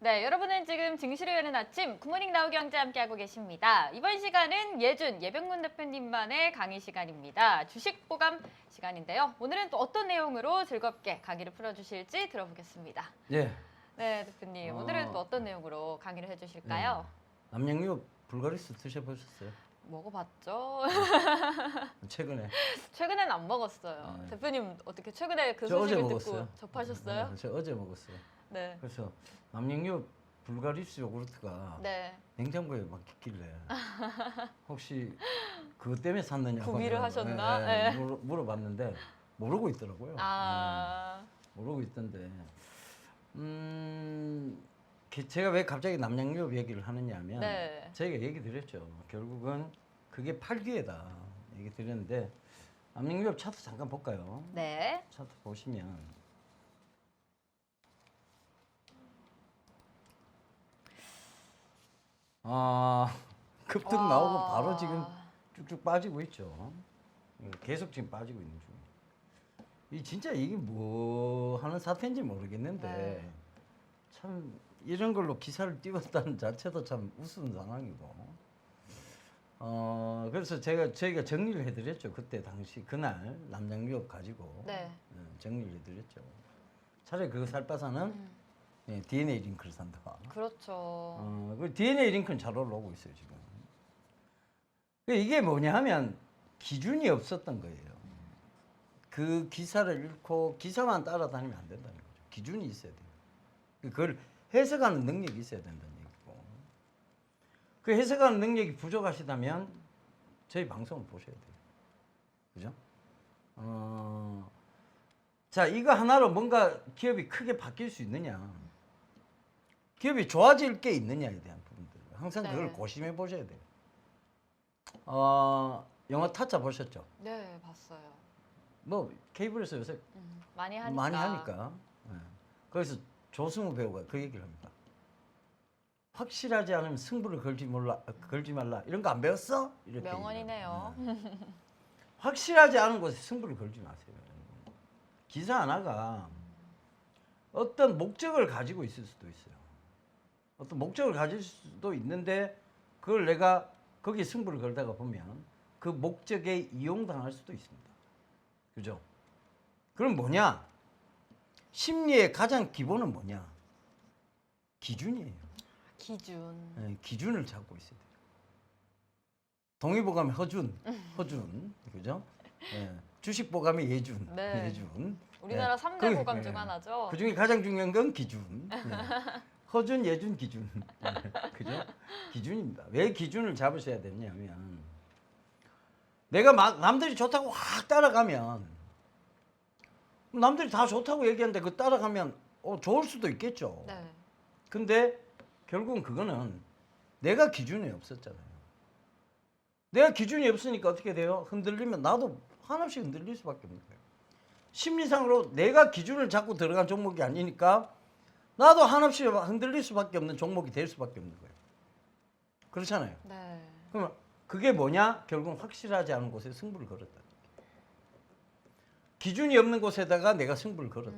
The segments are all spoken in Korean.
네, 여러분은 지금 증시를 여는 아침 굿모닝 나우경제 함께하고 계십니다. 이번 시간은 예병문 대표님만의 강의 시간입니다. 주식 보감 시간인데요. 오늘은 또 어떤 내용으로 즐겁게 강의를 풀어주실지 들어보겠습니다. 예. 네, 대표님. 오늘은 또 어떤 내용으로 강의를 해주실까요? 남양유 불가리스 드셔보셨어요? 먹어봤죠. 최근에는 안 먹었어요. 대표님 어떻게 최근에 그 소식을 듣고 먹었어요. 접하셨어요? 저 어제 먹었어요. 네. 그래서 남양유 불가리스 요구르트가 네. 냉장고에 막 있길래 혹시 그것 때문에 샀느냐고 구비를 하셨나? 네. 물어봤는데 모르고 있더라고요. 모르고 있던데 제가 왜 갑자기 남양유 얘기를 하느냐 하면 네. 저희가 얘기 드렸죠. 결국은 그게 8기회다 얘기 드렸는데 남양유 차트 잠깐 볼까요? 네. 차트 보시면 급등 나오고 바로 지금 쭉쭉 빠지고 있죠. 계속 지금 빠지고 있는 중이에요. 이 진짜 이게 뭐 하는 사태인지 모르겠는데 네. 참 이런 걸로 기사를 띄웠다는 자체도 참 우스운 상황이고. 그래서 저희가 정리를 해드렸죠. 그때 당시 그날 남양유 가지고 네. 정리를 해드렸죠. 차라리 그거 살 바사는 DNA 링크를 산다. 그렇죠. 그 DNA 링크는 잘 올라오고 있어요 지금. 이게 뭐냐 하면 기준이 없었던 거예요. 그 기사를 읽고 기사만 따라다니면 안 된다는 거죠. 기준이 있어야 돼요. 그걸 해석하는 능력이 있어야 된다는 얘기고. 그 해석하는 능력이 부족하시다면 저희 방송을 보셔야 돼요. 그죠? 자, 이거 하나로 뭔가 기업이 크게 바뀔 수 있느냐? 기업이 좋아질 게 있느냐에 대한 부분들 항상 그걸 고심해 보셔야 돼요. 영화 타짜 보셨죠? 네, 봤어요. 뭐 케이블에서 요새 많이 하니까. 많이 하니까. 거기서 조승우 배우가 그 얘기를 합니다. 확실하지 않으면 승부를 걸지 말라. 이런 거 안 배웠어? 이렇게 명언이네요. 확실하지 않은 곳에 승부를 걸지 마세요. 기사 하나가 어떤 목적을 가지고 있을 수도 있어요. 어떤 목적을 가질 수도 있는데 그걸 내가 거기에 승부를 걸다가 보면 그 목적에 이용당할 수도 있습니다. 그죠? 그럼 뭐냐? 심리의 가장 기본은 뭐냐? 기준이에요. 기준. 기준을 잡고 있어야 돼요. 동의보감의 허준, 그죠? 주식보감의 예준, 네. 예준. 우리나라 3대 보감 중 하나죠. 그 중에 가장 중요한 건 기준. 허준, 예준, 기준. 그죠? 기준입니다. 왜 기준을 잡으셔야 되냐면 내가 막 남들이 좋다고 확 따라가면 남들이 다 좋다고 얘기하는데 그 따라가면 좋을 수도 있겠죠. 네. 근데 결국은 그거는 내가 기준이 없었잖아요. 내가 기준이 없으니까 어떻게 돼요? 흔들리면 나도 한없이 흔들릴 수밖에 없는 거예요. 심리상으로 내가 기준을 잡고 들어간 종목이 아니니까 나도 한없이 흔들릴 수밖에 없는 종목이 될 수밖에 없는 거예요. 그렇잖아요. 네. 그러면 그게 뭐냐? 결국은 확실하지 않은 곳에 승부를 걸었다. 기준이 없는 곳에다가 내가 승부를 걸었다.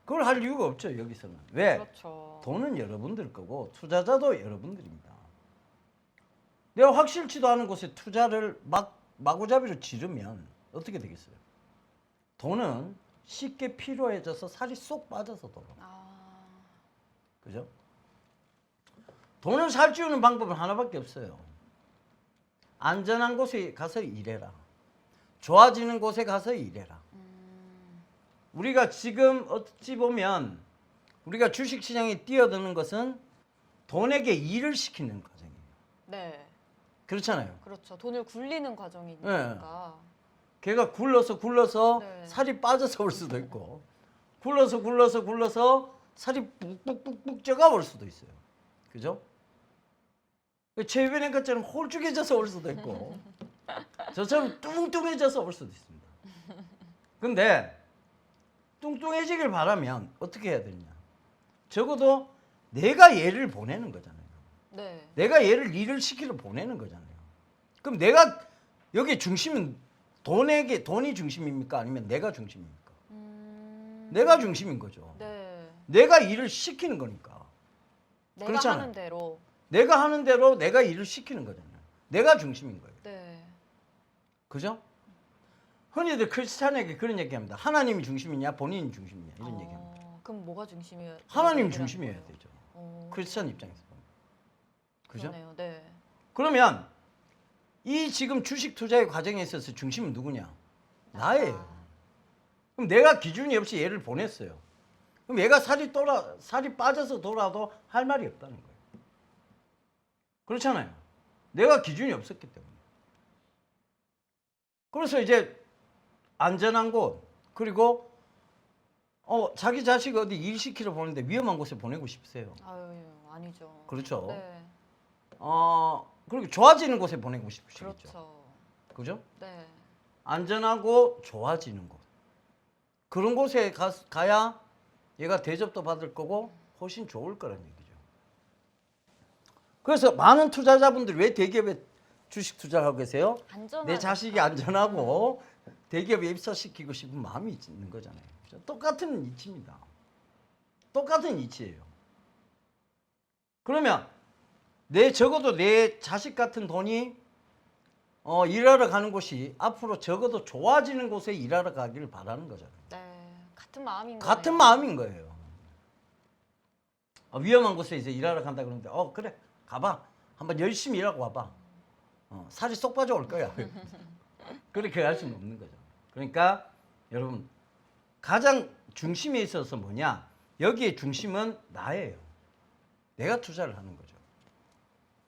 그걸 할 이유가 없죠, 여기서는. 왜? 그렇죠. 돈은 여러분들 거고 투자자도 여러분들입니다. 내가 확실치도 않은 곳에 투자를 마구잡이로 지르면 어떻게 되겠어요? 돈은 쉽게 피로해져서 살이 쏙 빠져서 돌아가. 그죠? 돈을 살찌우는 방법은 하나밖에 없어요. 안전한 곳에 가서 일해라. 좋아지는 곳에 가서 일해라. 우리가 지금 어찌 보면 우리가 주식시장에 뛰어드는 것은 돈에게 일을 시키는 과정이에요. 네. 그렇잖아요. 그렇죠. 돈을 굴리는 과정이니까. 걔가 굴러서 네. 살이 빠져서 올 수도 있고 굴러서 살이 뿍뿍 쪄가 올 수도 있어요. 그죠? 최유빈 앵커처럼 홀쭉해져서 올 수도 있고 저처럼 뚱뚱해져서 올 수도 있습니다. 근데 뚱뚱해지길 바라면 어떻게 해야 되냐? 적어도 내가 얘를 보내는 거잖아요. 네. 내가 얘를 일을 시키러 보내는 거잖아요. 그럼 내가 여기 중심은 돈이 중심입니까? 아니면 내가 중심입니까? 내가 중심인 거죠. 네. 내가 일을 시키는 거니까. 내가 그렇잖아요. 하는 대로. 내가 하는 대로 내가 일을 시키는 거잖아요. 내가 중심인 거예요. 네. 그죠? 흔히들 크리스찬에게 그런 얘기합니다. 하나님이 중심이냐 본인이 중심이냐 이런 얘기합니다. 그럼 뭐가 중심이에요? 하나님 중심이어야 되죠. 어, 크리스찬 입장에서 보면. 그죠? 그러네요. 네. 그러면 이 지금 주식 투자의 과정에 있어서 중심은 누구냐? 나예요. 그럼 내가 기준이 없이 얘를 보냈어요. 그럼 얘가 살이 빠져서 돌아도 할 말이 없다는 거예요. 그렇잖아요. 내가 기준이 없었기 때문에. 그래서 이제 안전한 곳 그리고 자기 자식 어디 일 시키러 보는데 위험한 곳에 보내고 싶으세요. 아유, 아니죠. 그렇죠. 네. 그리고 좋아지는 곳에 보내고 싶으시겠죠. 그렇죠. 그죠? 네. 안전하고 좋아지는 곳. 그런 곳에 가야 얘가 대접도 받을 거고 훨씬 좋을 거란 얘기죠. 그래서 많은 투자자분들이 왜 대기업에 주식 투자를 하고 계세요? 내 자식이 안전하고 대기업에 입사시키고 싶은 마음이 있는 거잖아요. 그죠? 똑같은 이치입니다. 똑같은 이치예요. 그러면 적어도 내 자식 같은 돈이 일하러 가는 곳이 앞으로 적어도 좋아지는 곳에 일하러 가기를 바라는 거잖아요. 네. 같은 마음인 거예요. 같은 마음인 거예요. 위험한 곳에 이제 일하러 간다 그러는데 그래 가봐. 한번 열심히 일하고 와봐. 살이 쏙 빠져올 거야. 그렇게 할 수는 없는 거죠. 그러니까 여러분 가장 중심에 있어서 뭐냐? 여기에 중심은 나예요. 내가 투자를 하는 거죠.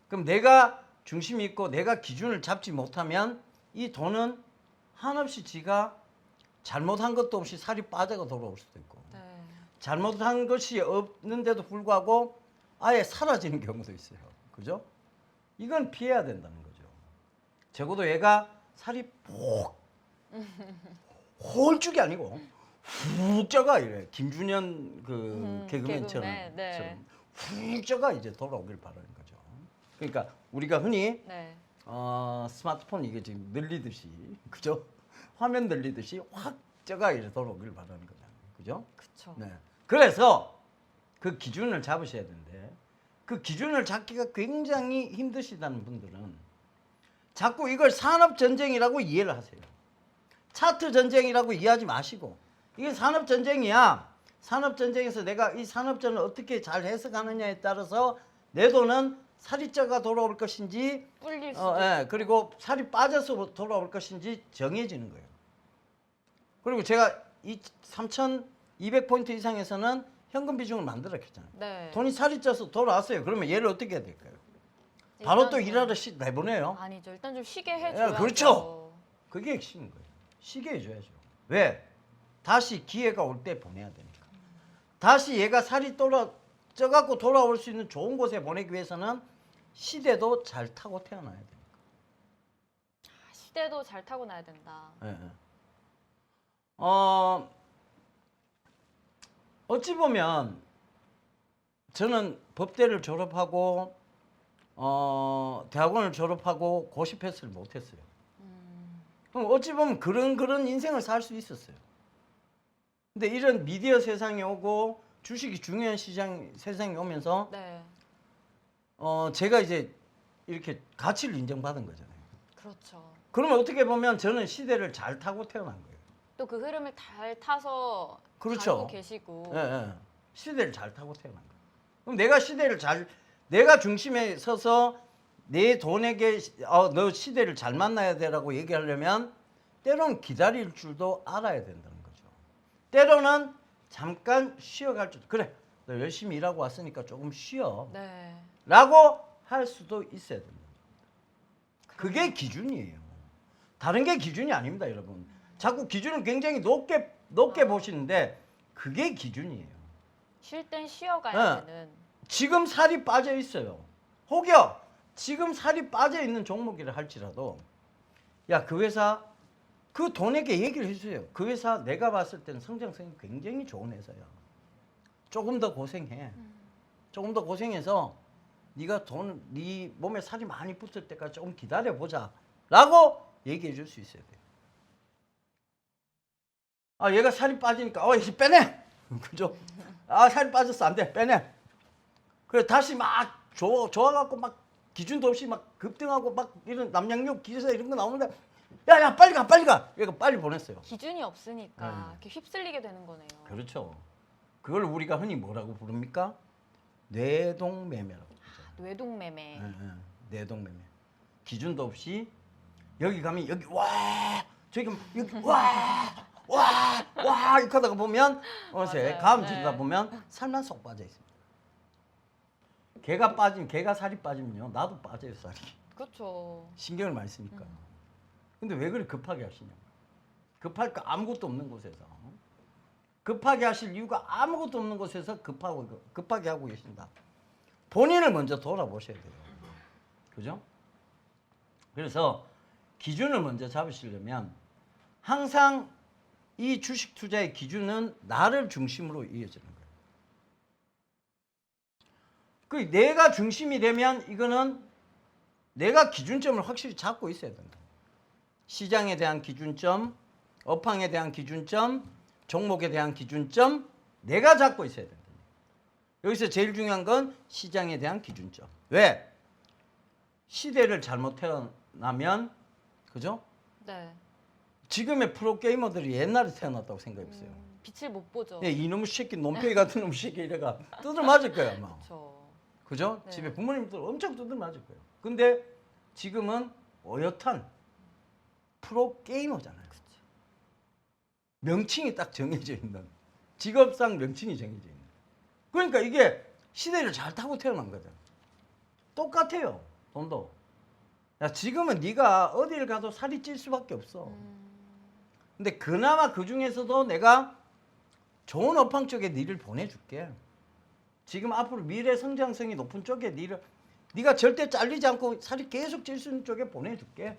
그럼 내가 중심이 있고 내가 기준을 잡지 못하면 이 돈은 한없이 지가 잘못한 것도 없이 살이 빠져가 돌아올 수도 있고 네. 잘못한 것이 없는데도 불구하고 아예 사라지는 경우도 있어요. 그죠? 이건 피해야 된다는 거죠. 적어도 얘가 살이 홀쭉이 아니고 훅 쪄가 이래. 김준현 그 개그맨처럼 개그맨, 네. 훅 쪄가 이제 돌아오길 바라는 거죠. 그러니까 우리가 흔히 네. 스마트폰 이게 지금 늘리듯이 그죠? 화면 늘리듯이 확 쪄가 이제 돌아오길 바라는 거잖아요. 그죠? 그렇죠. 네. 그래서 그 기준을 잡으셔야 되는데 그 기준을 잡기가 굉장히 힘드시다는 분들은 자꾸 이걸 산업 전쟁이라고 이해를 하세요. 차트 전쟁이라고 이해하지 마시고 이게 산업 전쟁이야. 산업 전쟁에서 내가 이 산업전을 어떻게 잘 해석하느냐에 따라서 내 돈은 살이 쪄가 돌아올 것인지 뿔릴 수도 그리고 살이 빠져서 돌아올 것인지 정해지는 거예요. 그리고 제가 이 3,200포인트 이상에서는 현금 비중을 만들었잖아요. 네. 돈이 살이 쪄서 돌아왔어요. 그러면 얘를 어떻게 해야 될까요? 바로 또 일하러 내보내요. 아니죠. 일단 좀 쉬게 해줘야죠. 그렇죠. 그게 핵심인 거예요. 쉬게 해줘야죠. 왜? 다시 기회가 올 때 보내야 되니까. 다시 얘가 살이 쪄갖고 돌아올 수 있는 좋은 곳에 보내기 위해서는 시대도 잘 타고 태어나야 되니까. 시대도 잘 타고 나야 된다. 네. 어찌 보면 저는 법대를 졸업하고 대학원을 졸업하고 고시 패스를 못했어요. 그럼 어찌 보면 그런 인생을 살 수 있었어요. 근데 이런 미디어 세상이 오고 주식이 중요한 세상이 오면서 네. 제가 이제 이렇게 가치를 인정받은 거잖아요. 그렇죠. 그러면 어떻게 보면 저는 시대를 잘 타고 태어난 거예요. 또 그 흐름을 잘 타서 그렇죠. 가고 계시고. 예. 시대를 잘 타고 태어난 거예요. 그럼 내가 중심에 서서 내 돈에게 너 시대를 잘 만나야 돼라고 얘기하려면 때로는 기다릴 줄도 알아야 된다는 거죠. 때로는 잠깐 쉬어갈 줄. 그래, 너 열심히 일하고 왔으니까 조금 쉬어. 네. 라고 할 수도 있어야 됩니다. 그게 기준이에요. 다른 게 기준이 아닙니다, 여러분. 자꾸 기준을 굉장히 높게 보시는데 그게 기준이에요. 쉴 땐 쉬어가야 네. 되는. 지금 살이 빠져 있어요. 혹여 지금 살이 빠져 있는 종목이라 할지라도 야, 그 회사 그 돈에게 얘기를 해주세요. 그 회사 내가 봤을 때는 성장성이 굉장히 좋은 회사야. 조금 더 고생해. 조금 더 고생해서 네 몸에 살이 많이 붙을 때까지 조금 기다려 보자라고 얘기해 줄 수 있어야 돼요. 얘가 살이 빠지니까 이제 빼내. 그죠? 아 살이 빠졌어 안 돼 빼내. 그래 다시 막 좋아갖고 막 기준도 없이 막 급등하고 막 이런 남양육 기사 이런 거 나오는데 야야 빨리 가 빨리 가. 그러니까 빨리 보냈어요. 기준이 없으니까 네. 이렇게 휩쓸리게 되는 거네요. 그렇죠. 그걸 우리가 흔히 뭐라고 부릅니까? 뇌동매매라고 부르죠. 뇌동매매. 뇌동매매. 기준도 없이 여기 가면 여기 와 저기 여기 와 이렇게 하다가 보면 어느새 맞아요. 다음 네. 주다 보면 살만 쏙 빠져 있습니다. 개가 살이 빠지면요 나도 빠져요 살이. 그렇죠. 신경을 많이 쓰니까. 근데 왜 그렇게 급하게 하시냐고. 급할 거 아무것도 없는 곳에서 급하게 하실 이유가 아무것도 없는 곳에서 급하게 하고 계신다. 본인을 먼저 돌아보셔야 돼요. 그죠? 그래서 기준을 먼저 잡으시려면 항상 이 주식 투자의 기준은 나를 중심으로 이어지는 거예요. 그 내가 중심이 되면 이거는 내가 기준점을 확실히 잡고 있어야 된다. 시장에 대한 기준점, 업황에 대한 기준점, 종목에 대한 기준점 내가 잡고 있어야 된다. 여기서 제일 중요한 건 시장에 대한 기준점. 왜? 시대를 잘못 태어나면 그죠? 네. 지금의 프로게이머들이 옛날에 태어났다고 생각해보세요. 빛을 못 보죠. 네, 이놈의 새끼, 논팽이 같은 놈의 새끼 이래가 뜯어 맞을 거야 아마. 그렇죠. 그죠? 네. 집에 부모님들 엄청 두들 맞을 거예요. 근데 지금은 어엿한 프로게이머잖아요. 그렇죠. 명칭이 딱 정해져 있는 직업상 명칭이 정해져 있는. 그러니까 이게 시대를 잘 타고 태어난 거죠. 똑같아요. 돈도. 야, 지금은 네가 어딜 가도 살이 찔 수밖에 없어. 근데 그나마 그 중에서도 내가 좋은 업황 쪽에 니를 보내줄게. 지금 앞으로 미래 성장성이 높은 쪽에 네가 절대 잘리지 않고 살이 계속 찔 수 있는 쪽에 보내줄게.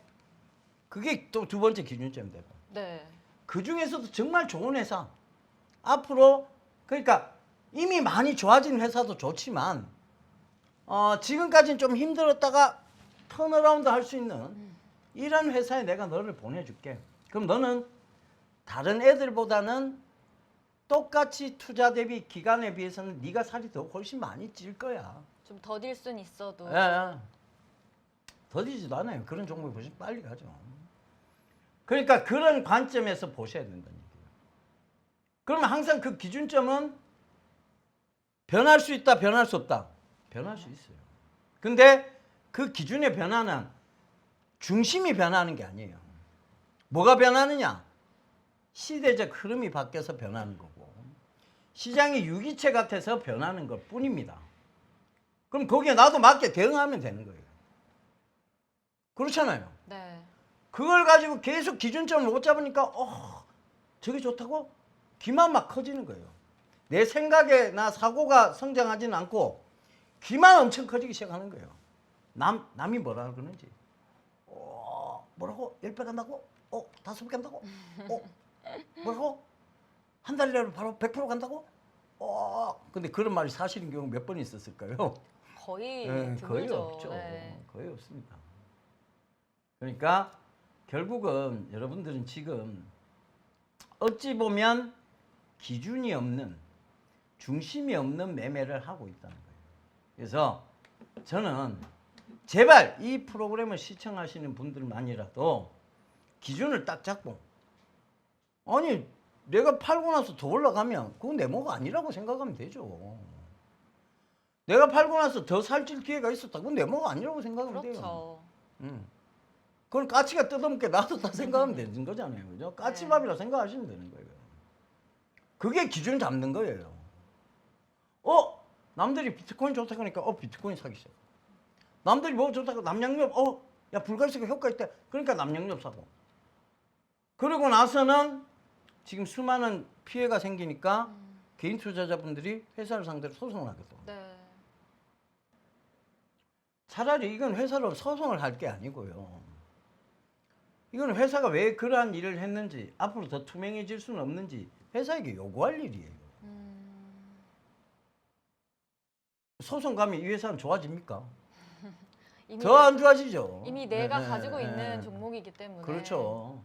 그게 또 두 번째 기준점 되고. 네. 그 중에서도 정말 좋은 회사. 앞으로 그러니까 이미 많이 좋아진 회사도 좋지만 지금까지는 좀 힘들었다가 턴어라운드 할 수 있는 이런 회사에 내가 너를 보내줄게. 그럼 너는 다른 애들보다는 똑같이 투자 대비 기간에 비해서는 네가 살이 더 훨씬 많이 찔 거야. 좀 더딜 순 있어도. 예. 더디지도 않아요. 그런 종목이 훨씬 빨리 가죠. 그러니까 그런 관점에서 보셔야 된다는 얘기예요. 그러면 항상 그 기준점은 변할 수 있다, 변할 수 없다. 변할 수 있어요. 근데 그 기준의 변화는 중심이 변하는 게 아니에요. 뭐가 변하느냐? 시대적 흐름이 바뀌어서 변하는 거고 시장이 유기체 같아서 변하는 것 뿐입니다. 그럼 거기에 나도 맞게 대응하면 되는 거예요. 그렇잖아요. 네. 그걸 가지고 계속 기준점을 못 잡으니까 저게 좋다고? 귀만 막 커지는 거예요. 내 생각이나 사고가 성장하지는 않고 귀만 엄청 커지기 시작하는 거예요. 남이 뭐라 그러는지. 뭐라고? 10배 간다고? 5배 간다고? 뭐라고? 한 달 내로 바로 100% 간다고? 근데 그런 말이 사실인 경우 몇 번 있었을까요? 거의 거의 드물죠. 없죠. 네. 거의 없습니다. 그러니까 결국은 여러분들은 지금 어찌 보면 기준이 없는 중심이 없는 매매를 하고 있다는 거예요. 그래서 저는 제발 이 프로그램을 시청하시는 분들만이라도 기준을 딱 잡고 아니 내가 팔고 나서 더 올라가면 그건 내 뭐가 아니라고 생각하면 되죠. 내가 팔고 나서 더 살찔 기회가 있었다. 그건 내 뭐가 아니라고 생각하면 돼요. 그렇죠. 그건 까치가 뜯어먹게 놔뒀다 생각하면 되는 거잖아요. 그죠? 까치밥이라 생각하시면 되는 거예요. 그게 기준 잡는 거예요. 남들이 비트코인 좋다고 하니까 비트코인 사기 시작. 남들이 뭐 좋다고 남양유업 야 불가리스가 효과 있대. 그러니까 남양유업 사고. 그러고 나서는 지금 수많은 피해가 생기니까 개인 투자자분들이 회사를 상대로 소송을 하거든. 네. 차라리 이건 회사로 소송을 할 게 아니고요. 이건 회사가 왜 그러한 일을 했는지 앞으로 더 투명해질 수는 없는지 회사에게 요구할 일이에요. 소송 가면 이 회사는 좋아집니까? 더 안 좋아지죠. 이미 내가 네, 가지고 네, 있는 네. 종목이기 때문에. 그렇죠.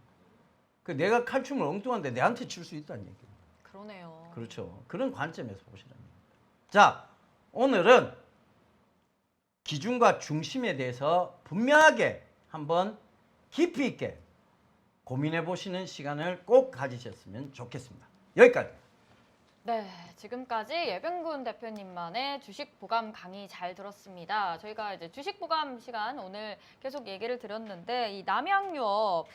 내가 칼춤을 엉뚱한데 내한테 칠 수 있다는 얘기예요. 그러네요. 그렇죠. 그런 관점에서 보시라는 겁니다. 자, 오늘은 기준과 중심에 대해서 분명하게 한번 깊이 있게 고민해 보시는 시간을 꼭 가지셨으면 좋겠습니다. 여기까지. 네, 지금까지 예병군 대표님만의 주식 보감 강의 잘 들었습니다. 저희가 이제 주식 보감 시간 오늘 계속 얘기를 드렸는데 이 남양유업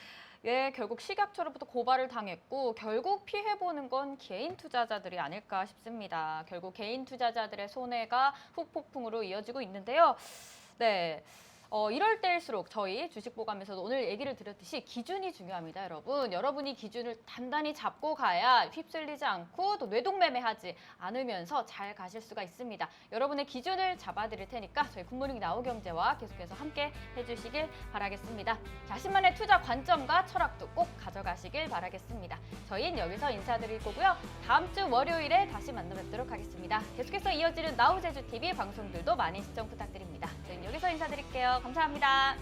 결국 식약처로부터 고발을 당했고 결국 피해보는 건 개인 투자자들이 아닐까 싶습니다. 결국 개인 투자자들의 손해가 후폭풍으로 이어지고 있는데요. 네. 이럴 때일수록 저희 주식보감에서도 오늘 얘기를 드렸듯이 기준이 중요합니다, 여러분. 여러분이 기준을 단단히 잡고 가야 휩쓸리지 않고 또 뇌동매매하지 않으면서 잘 가실 수가 있습니다. 여러분의 기준을 잡아드릴 테니까 저희 굿모닝 나우경제와 계속해서 함께 해주시길 바라겠습니다. 자신만의 투자 관점과 철학도 꼭 가져가시길 바라겠습니다. 저희는 여기서 인사드릴 거고요. 다음 주 월요일에 다시 만나뵙도록 하겠습니다. 계속해서 이어지는 나우제주TV 방송들도 많은 시청 부탁드립니다. 저희는 여기서 인사드릴게요. 감사합니다.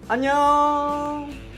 안녕.